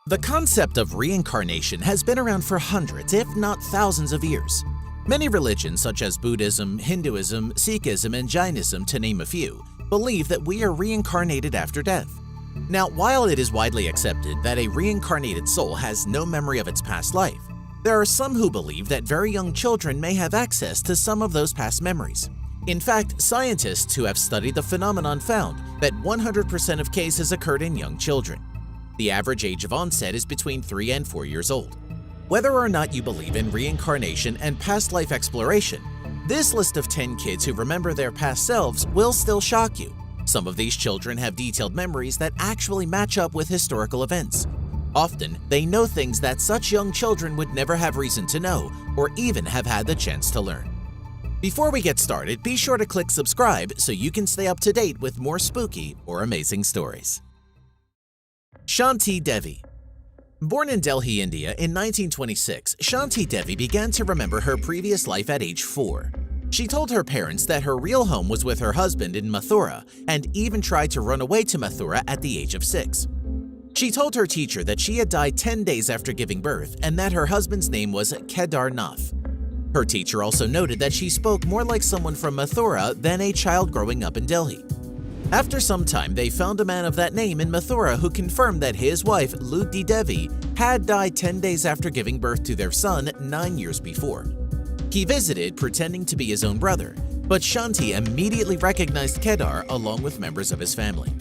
The concept of reincarnation has been around for hundreds, if not thousands of years. Many religions such as Buddhism, Hinduism, Sikhism, and Jainism, to name a few, believe that we are reincarnated after death. Now, while it is widely accepted that a reincarnated soul has no memory of its past life, there are some who believe that very young children may have access to some of those past memories. In fact, scientists who have studied the phenomenon found that 100% of cases occurred in young children. The average age of onset is between 3 and 4 years old. Whether or not you believe in reincarnation and past life exploration, this list of 10 kids who remember their past selves will still shock you. Some of these children have detailed memories that actually match up with historical events. Often, they know things that such young children would never have reason to know or even have had the chance to learn. Before we get started, be sure to click subscribe so you can stay up to date with more spooky or amazing stories. Shanti Devi. Born in Delhi, India in 1926, Shanti Devi began to remember her previous life at age 4. She told her parents that her real home was with her husband in Mathura and even tried to run away to Mathura at the age of 6. She told her teacher that she had died 10 days after giving birth and that her husband's name was Kedar Nath. Her teacher also noted that she spoke more like someone from Mathura than a child growing up in Delhi. After some time, they found a man of that name in Mathura who confirmed that his wife, Luddi Devi, had died 10 days after giving birth to their son 9 years before. He visited pretending to be his own brother, but Shanti immediately recognized Kedar along with members of his family.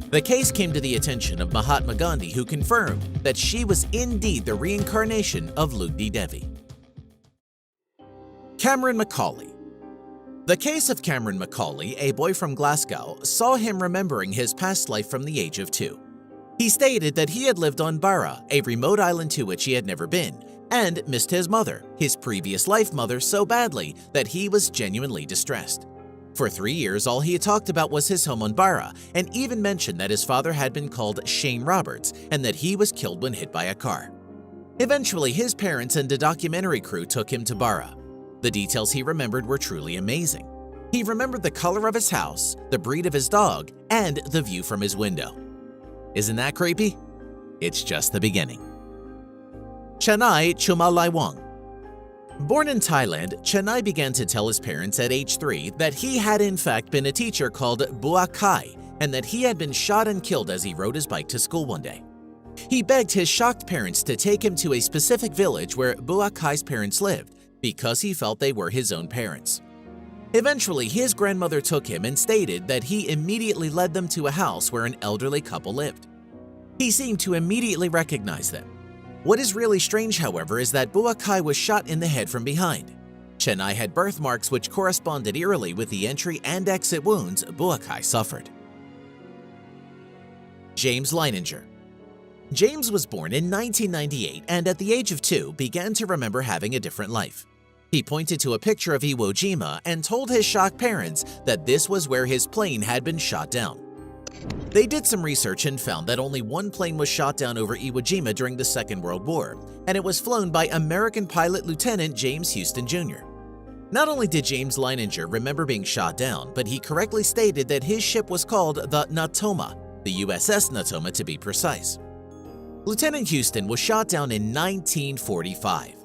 The case came to the attention of Mahatma Gandhi, who confirmed that she was indeed the reincarnation of Luddi Devi. Cameron Macaulay. The case of Cameron Macaulay, a boy from Glasgow, saw him remembering his past life from the age of 2. He stated that he had lived on Barra, a remote island to which he had never been, and missed his mother, his previous life mother, so badly that he was genuinely distressed. For 3 years, all he had talked about was his home on Barra, and even mentioned that his father had been called Shane Roberts and that he was killed when hit by a car. Eventually, his parents and a documentary crew took him to Barra. The details he remembered were truly amazing. He remembered the color of his house, the breed of his dog, and the view from his window. Isn't that creepy? It's just the beginning. Chennai Chumalaiwang. Born in Thailand, Chennai began to tell his parents at age 3 that he had in fact been a teacher called Bua Kai and that he had been shot and killed as he rode his bike to school one day. He begged his shocked parents to take him to a specific village where Bua Kai's parents lived, because he felt they were his own parents. Eventually, his grandmother took him and stated that he immediately led them to a house where an elderly couple lived. He seemed to immediately recognize them. What is really strange, however, is that Bua Kai was shot in the head from behind. Chennai had birthmarks which corresponded eerily with the entry and exit wounds Bua Kai suffered. James Leininger. James was born in 1998 and at the age of 2 began to remember having a different life. He pointed to a picture of Iwo Jima and told his shocked parents that this was where his plane had been shot down. They did some research and found that only one plane was shot down over Iwo Jima during the Second World War, and it was flown by American pilot Lieutenant James Houston Jr. Not only did James Leininger remember being shot down, but he correctly stated that his ship was called the Natoma, the USS Natoma to be precise. Lieutenant Houston was shot down in 1945.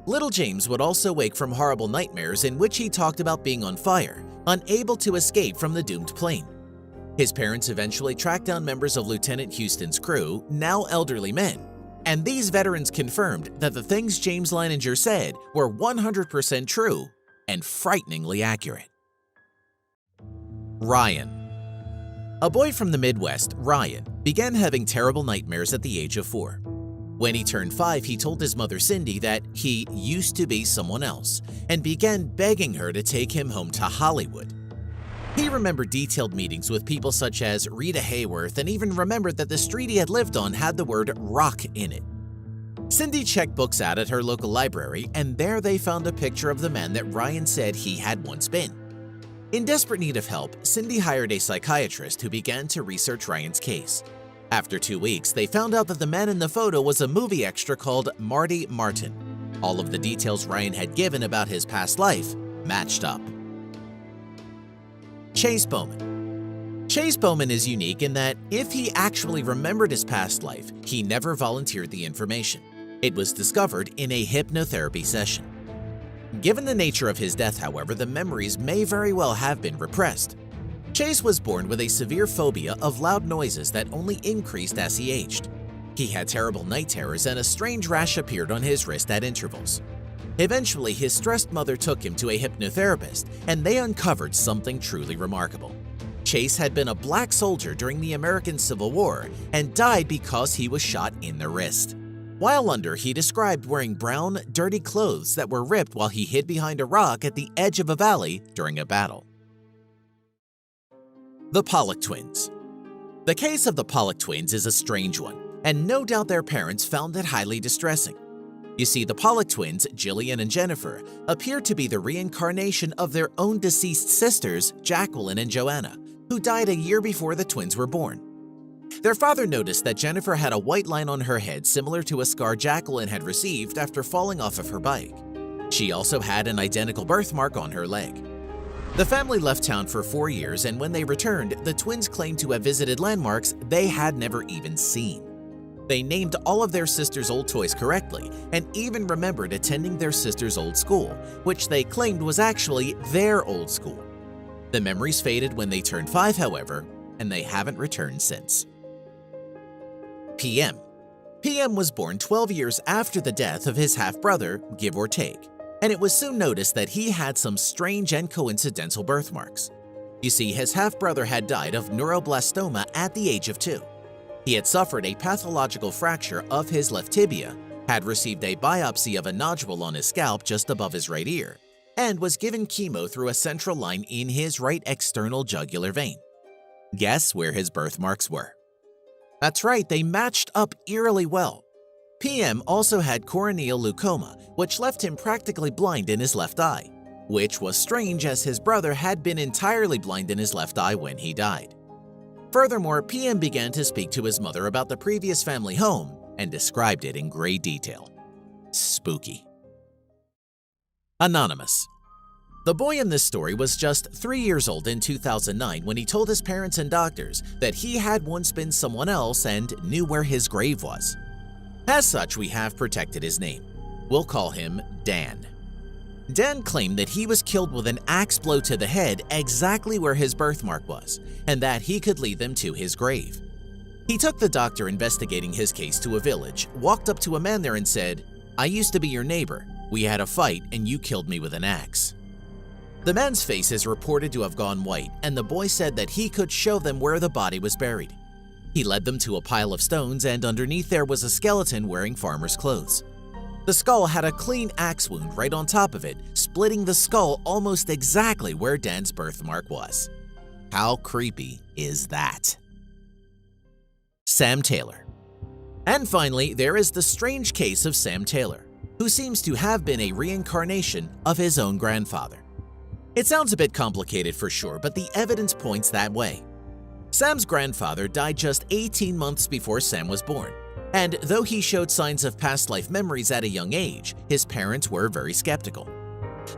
Little James would also wake from horrible nightmares in which he talked about being on fire, unable to escape from the doomed plane. His parents eventually tracked down members of Lieutenant Houston's crew, now elderly men, and these veterans confirmed that the things James Leininger said were 100% true and frighteningly accurate. Ryan. A boy from the Midwest, Ryan, began having terrible nightmares at the age of 4. When he turned 5, he told his mother Cindy that he used to be someone else and began begging her to take him home to Hollywood. He remembered detailed meetings with people such as Rita Hayworth and even remembered that the street he had lived on had the word rock in it. Cindy checked books out at her local library, and there they found a picture of the man that Ryan said he had once been. In desperate need of help, Cindy hired a psychiatrist who began to research Ryan's case. After 2 weeks, they found out that the man in the photo was a movie extra called Marty Martin. All of the details Ryan had given about his past life matched up. Chase Bowman. Chase Bowman is unique in that if he actually remembered his past life, he never volunteered the information. It was discovered in a hypnotherapy session. Given the nature of his death, however, the memories may very well have been repressed. Chase was born with a severe phobia of loud noises that only increased as he aged. He had terrible night terrors and a strange rash appeared on his wrist at intervals. Eventually, his stressed mother took him to a hypnotherapist and they uncovered something truly remarkable. Chase had been a black soldier during the American Civil War and died because he was shot in the wrist. While under, he described wearing brown, dirty clothes that were ripped while he hid behind a rock at the edge of a valley during a battle. The Pollock Twins. The case of the Pollock twins is a strange one, and no doubt their parents found it highly distressing. You see, the Pollock twins, Jillian and Jennifer, appear to be the reincarnation of their own deceased sisters, Jacqueline and Joanna, who died a year before the twins were born. Their father noticed that Jennifer had a white line on her head similar to a scar Jacqueline had received after falling off of her bike. She also had an identical birthmark on her leg. The family left town for 4 years, and when they returned, the twins claimed to have visited landmarks they had never even seen. They named all of their sisters' old toys correctly and even remembered attending their sister's old school, which they claimed was actually their old school. The memories faded when they turned 5, however, and they haven't returned since. PM. PM was born 12 years after the death of his half-brother, give or take, and it was soon noticed that he had some strange and coincidental birthmarks. You see, his half-brother had died of neuroblastoma at the age of 2. He had suffered a pathological fracture of his left tibia, had received a biopsy of a nodule on his scalp just above his right ear, and was given chemo through a central line in his right external jugular vein. Guess where his birthmarks were? That's right, they matched up eerily well. PM also had corneal leukoma, which left him practically blind in his left eye, which was strange as his brother had been entirely blind in his left eye when he died. Furthermore, PM began to speak to his mother about the previous family home and described it in great detail. Spooky. Anonymous. The boy in this story was just 3 years old in 2009 when he told his parents and doctors that he had once been someone else and knew where his grave was. As such, we have protected his name. We'll call him Dan. Dan claimed that he was killed with an axe blow to the head exactly where his birthmark was, and that he could lead them to his grave. He took the doctor investigating his case to a village, walked up to a man there and said, "I used to be your neighbor. We had a fight and you killed me with an axe." The man's face is reported to have gone white, and the boy said that he could show them where the body was buried. He led them to a pile of stones, and underneath there was a skeleton wearing farmer's clothes. The skull had a clean axe wound right on top of it, splitting the skull almost exactly where Dan's birthmark was. How creepy is that? Sam Taylor. And finally, there is the strange case of Sam Taylor, who seems to have been a reincarnation of his own grandfather. It sounds a bit complicated for sure, but the evidence points that way. Sam's grandfather died just 18 months before Sam was born, and though he showed signs of past life memories at a young age, his parents were very skeptical.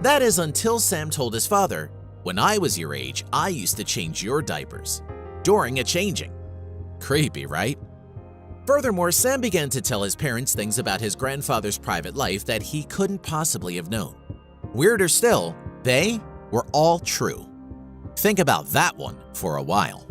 That is until Sam told his father, "When I was your age, I used to change your diapers," during a changing. Creepy, right? Furthermore, Sam began to tell his parents things about his grandfather's private life that he couldn't possibly have known. Weirder still, they were all true. Think about that one for a while.